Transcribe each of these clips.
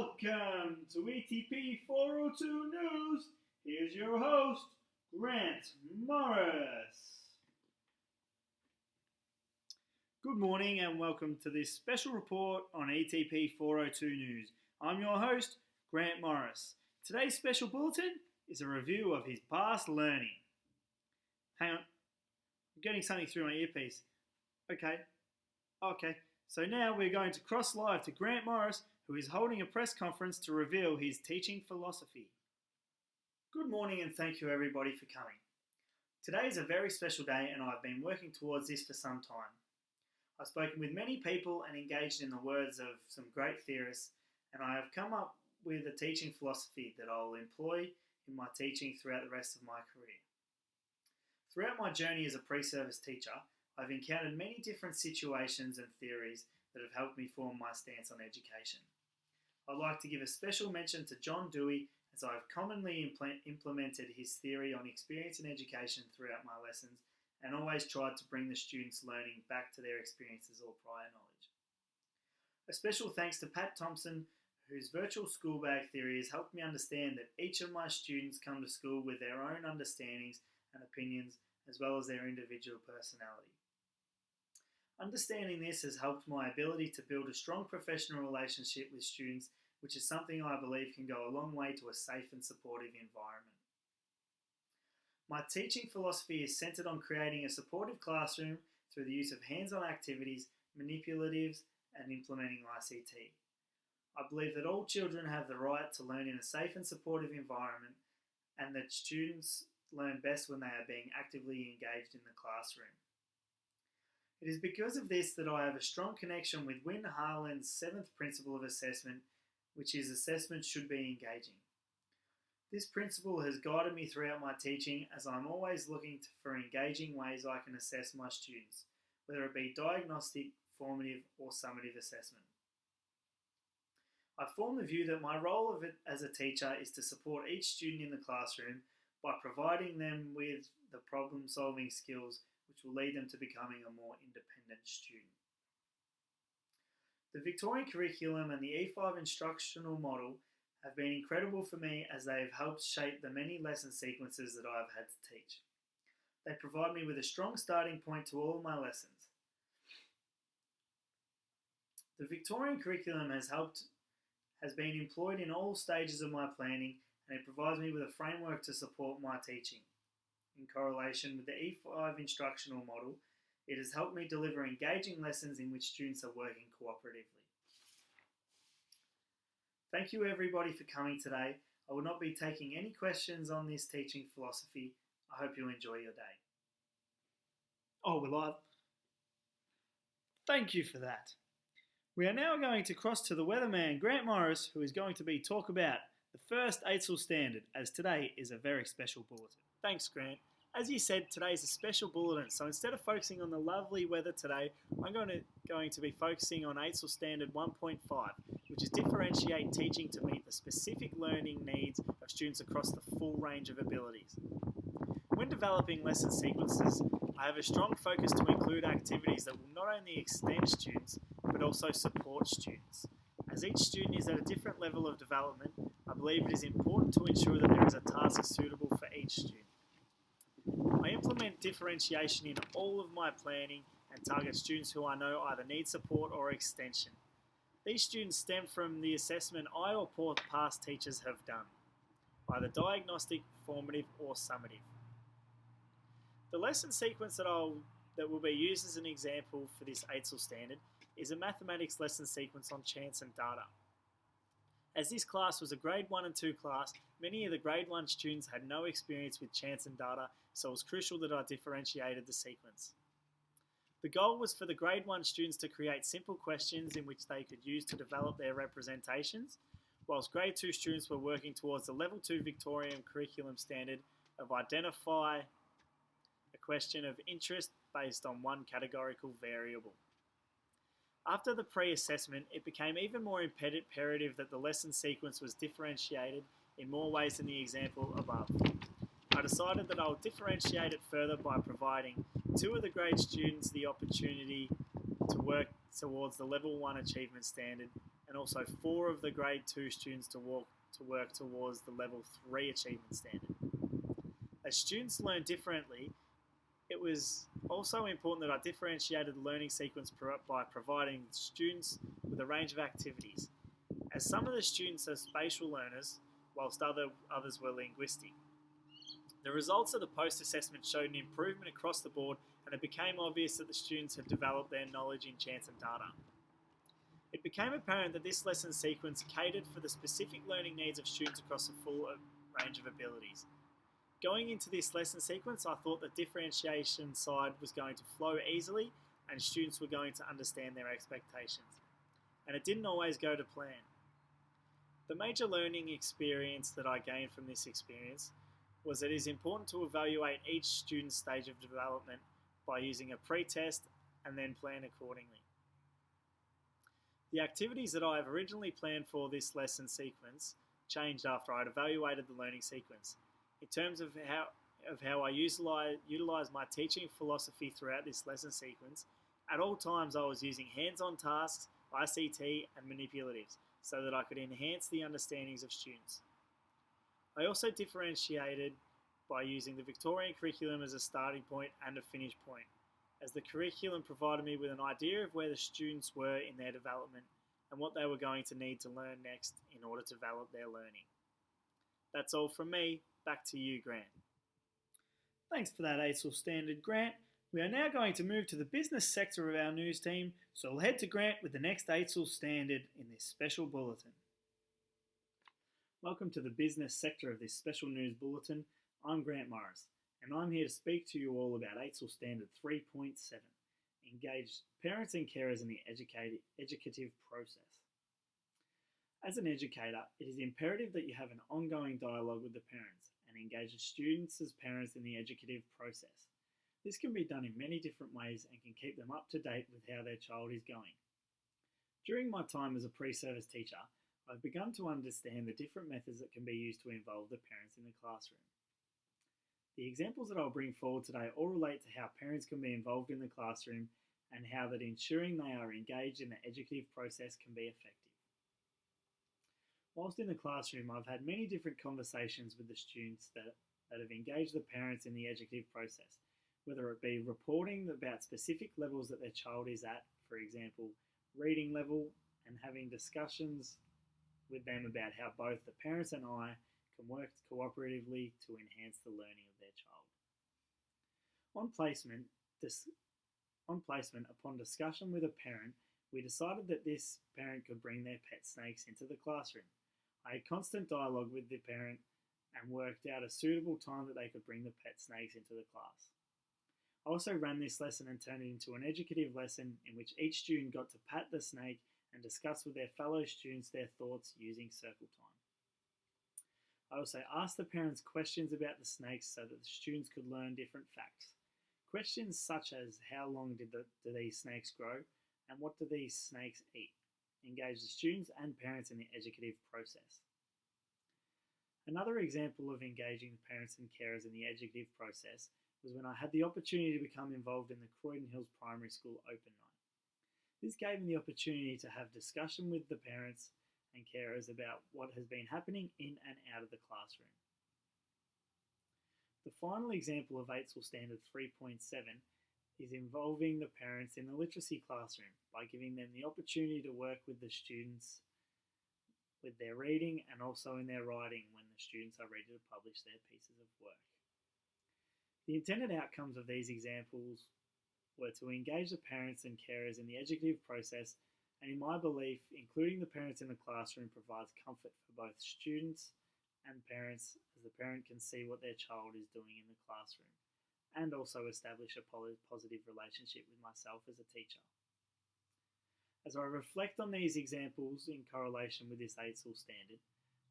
Welcome to ETP402 News. Here's your host, Grant Morris. Good morning and welcome to this special report on ETP402 News. I'm your host, Grant Morris. Today's special bulletin is a review of his past learning. Hang on, I'm getting something through my earpiece. Okay. So now we're going to cross live to Grant Morris, who is holding a press conference to reveal his teaching philosophy. Good morning and thank you everybody for coming. Today is a very special day and I've been working towards this for some time. I've spoken with many people and engaged in the words of some great theorists, and I have come up with a teaching philosophy that I'll employ in my teaching throughout the rest of my career. Throughout my journey as a pre-service teacher, I've encountered many different situations and theories that have helped me form my stance on education. I'd like to give a special mention to John Dewey, as I've commonly implemented his theory on experience in education throughout my lessons and always tried to bring the students' learning back to their experiences or prior knowledge. A special thanks to Pat Thompson, whose virtual school bag theory has helped me understand that each of my students come to school with their own understandings and opinions, as well as their individual personality. Understanding this has helped my ability to build a strong professional relationship with students, which is something I believe can go a long way to a safe and supportive environment. My teaching philosophy is centered on creating a supportive classroom through the use of hands-on activities, manipulatives, and implementing ICT. I believe that all children have the right to learn in a safe and supportive environment, and that students learn best when they are being actively engaged in the classroom. It is because of this that I have a strong connection with Wynne Harlan's 7th principle of assessment, which is assessment should be engaging. This principle has guided me throughout my teaching, as I'm always looking for engaging ways I can assess my students, whether it be diagnostic, formative or summative assessment. I form the view that my role as a teacher is to support each student in the classroom by providing them with the problem-solving skills which will lead them to becoming a more independent student. The Victorian curriculum and the E5 instructional model have been incredible for me, as they have helped shape the many lesson sequences that I have had to teach. They provide me with a strong starting point to all of my lessons. The Victorian curriculum has been employed in all stages of my planning, and it provides me with a framework to support my teaching. In correlation with the E5 instructional model, it has helped me deliver engaging lessons in which students are working cooperatively. Thank you everybody for coming today. I will not be taking any questions on this teaching philosophy. I hope you enjoy your day. Oh, we're live. Thank you for that. We are now going to cross to the weatherman, Grant Morris, who is going to talk about the first AITSL standard, as today is a very special bulletin. Thanks, Grant. As you said, today is a special bulletin, so instead of focusing on the lovely weather today, I'm going to be focusing on AITSL Standard 1.5, which is differentiate teaching to meet the specific learning needs of students across the full range of abilities. When developing lesson sequences, I have a strong focus to include activities that will not only extend students, but also support students. As each student is at a different level of development, I believe it is important to ensure that there is a task suitable for each student. I implement differentiation in all of my planning and target students who I know either need support or extension. These students stem from the assessment I or past teachers have done, either diagnostic, formative or summative. The lesson sequence that will be used as an example for this AITSL standard is a mathematics lesson sequence on chance and data. As this class was a grade 1 and 2 class, many of the grade 1 students had no experience with chance and data, so it was crucial that I differentiated the sequence. The goal was for the grade 1 students to create simple questions in which they could use to develop their representations, whilst grade 2 students were working towards the level 2 Victorian curriculum standard of identify a question of interest based on one categorical variable. After the pre-assessment, it became even more imperative that the lesson sequence was differentiated in more ways than the example above. I decided that I would differentiate it further by providing 2 of the grade students the opportunity to work towards the level 1 achievement standard, and also 4 of the grade 2 students to work towards the level 3 achievement standard. As students learn differently, it was also important that I differentiated the learning sequence by providing students with a range of activities, as some of the students are spatial learners, whilst others were linguistic. The results of the post-assessment showed an improvement across the board, and it became obvious that the students had developed their knowledge in chance and data. It became apparent that this lesson sequence catered for the specific learning needs of students across a full range of abilities. Going into this lesson sequence, I thought the differentiation side was going to flow easily and students were going to understand their expectations. And it didn't always go to plan. The major learning experience that I gained from this experience was that it is important to evaluate each student's stage of development by using a pre-test and then plan accordingly. The activities that I have originally planned for this lesson sequence changed after I had evaluated the learning sequence. In terms of how I utilize my teaching philosophy throughout this lesson sequence, at all times I was using hands-on tasks, ICT and manipulatives so that I could enhance the understandings of students. I also differentiated by using the Victorian curriculum as a starting point and a finish point, as the curriculum provided me with an idea of where the students were in their development and what they were going to need to learn next in order to develop their learning. That's all from me. Back to you, Grant. Thanks for that ASIL standard, Grant. We are now going to move to the business sector of our news team, so we'll head to Grant with the next ASIL standard in this special bulletin. Welcome to the business sector of this special news bulletin. I'm Grant Morris, and I'm here to speak to you all about ASIL standard 3.7, engage parents and carers in the educative process. As an educator, it is imperative that you have an ongoing dialogue with the parents and engage the students as parents in the educative process. This can be done in many different ways and can keep them up to date with how their child is going. During my time as a pre-service teacher, I've begun to understand the different methods that can be used to involve the parents in the classroom. The examples that I'll bring forward today all relate to how parents can be involved in the classroom and how that ensuring they are engaged in the educative process can be effective. Whilst in the classroom, I've had many different conversations with the students that have engaged the parents in the educative process, whether it be reporting about specific levels that their child is at, for example, reading level, and having discussions with them about how both the parents and I can work cooperatively to enhance the learning of their child. On placement, upon discussion with a parent, we decided that this parent could bring their pet snakes into the classroom. I had constant dialogue with the parent and worked out a suitable time that they could bring the pet snakes into the class. I also ran this lesson and turned it into an educative lesson in which each student got to pat the snake and discuss with their fellow students their thoughts using circle time. I also asked the parents questions about the snakes so that the students could learn different facts. Questions such as how long do these snakes grow and what do these snakes eat? Engage the students and parents in the educative process. Another example of engaging the parents and carers in the educative process was when I had the opportunity to become involved in the Croydon Hills Primary School Open Night. This gave me the opportunity to have discussion with the parents and carers about what has been happening in and out of the classroom. The final example of ASIL Standard 3.7 is involving the parents in the literacy classroom by giving them the opportunity to work with the students with their reading and also in their writing when the students are ready to publish their pieces of work. The intended outcomes of these examples were to engage the parents and carers in the educative process, and in my belief, including the parents in the classroom provides comfort for both students and parents, as the parent can see what their child is doing in the classroom and also establish a positive relationship with myself as a teacher. As I reflect on these examples in correlation with this ASIL standard,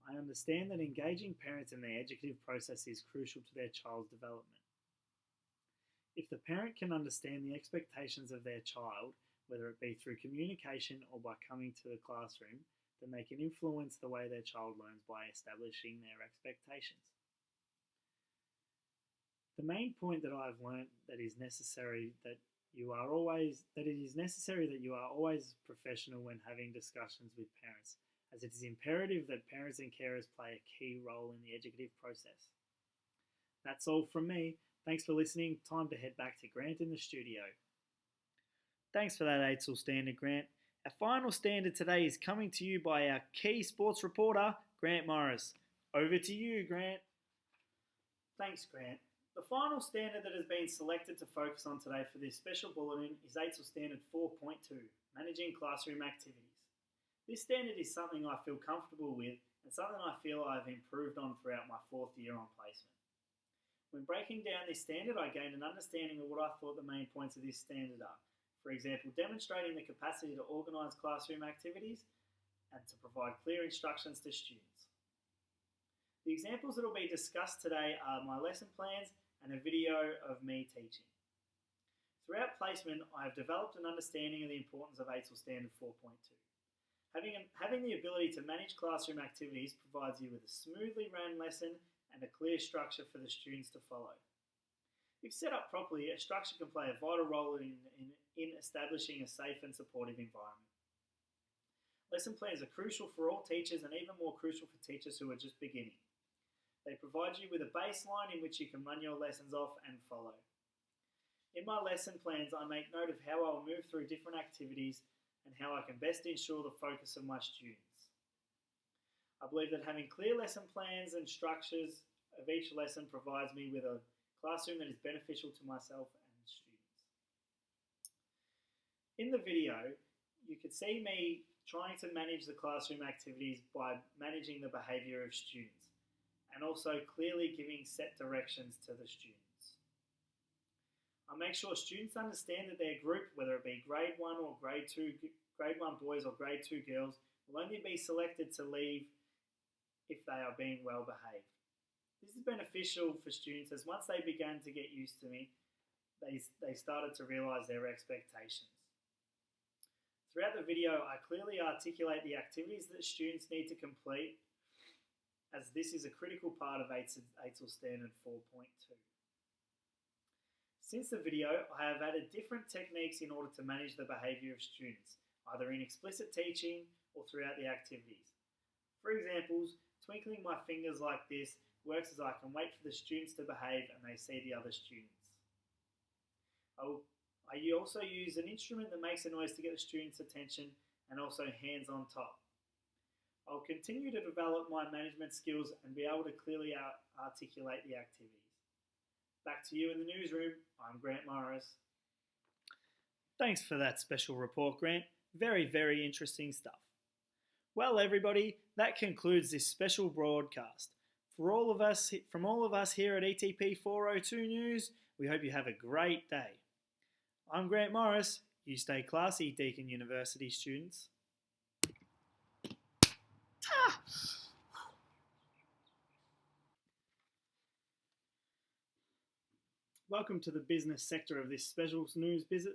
I understand that engaging parents in the educative process is crucial to their child's development. If the parent can understand the expectations of their child, whether it be through communication or by coming to the classroom, then they can influence the way their child learns by establishing their expectations. The main point that I've learned that is necessary that that it is necessary that you are always professional when having discussions with parents, as it is imperative that parents and carers play a key role in the educative process. That's all from me. Thanks for listening. Time to head back to Grant in the studio. Thanks for that ATSL standard, Grant. Our final standard today is coming to you by our key sports reporter, Grant Morris. Over to you, Grant. Thanks, Grant. The final standard that has been selected to focus on today for this special bulletin is ATSL Standard 4.2, Managing Classroom Activities. This standard is something I feel comfortable with and something I feel I've improved on throughout my 4th year on placement. When breaking down this standard, I gained an understanding of what I thought the main points of this standard are. For example, demonstrating the capacity to organise classroom activities and to provide clear instructions to students. The examples that will be discussed today are my lesson plans and a video of me teaching. Throughout placement, I have developed an understanding of the importance of ATSL Standard 4.2. Having the ability to manage classroom activities provides you with a smoothly run lesson and a clear structure for the students to follow. If set up properly, a structure can play a vital role in establishing a safe and supportive environment. Lesson plans are crucial for all teachers and even more crucial for teachers who are just beginning. They provide you with a baseline in which you can run your lessons off and follow. In my lesson plans, I make note of how I will move through different activities and how I can best ensure the focus of my students. I believe that having clear lesson plans and structures of each lesson provides me with a classroom that is beneficial to myself and students. In the video, you could see me trying to manage the classroom activities by managing the behaviour of students, and also clearly giving set directions to the students. I make sure students understand that their group, whether it be grade 1 or grade 1 boys or grade 2 girls, will only be selected to leave if they are being well behaved. This is beneficial for students as once they began to get used to me, they started to realise their expectations. Throughout the video, I clearly articulate the activities that students need to complete, as this is a critical part of ATSL Standard 4.2. Since the video, I have added different techniques in order to manage the behaviour of students, either in explicit teaching or throughout the activities. For examples, twinkling my fingers like this works as I can wait for the students to behave and they see the other students. I also use an instrument that makes a noise to get the students' attention, and also hands on top. I'll continue to develop my management skills and be able to clearly articulate the activities. Back to you in the newsroom. I'm Grant Morris. Thanks for that special report, Grant. Very, very interesting stuff. Well, everybody, that concludes this special broadcast. From all of us here at ETP402 News, we hope you have a great day. I'm Grant Morris. You stay classy, Deakin University students. Welcome to the business sector of this special news business.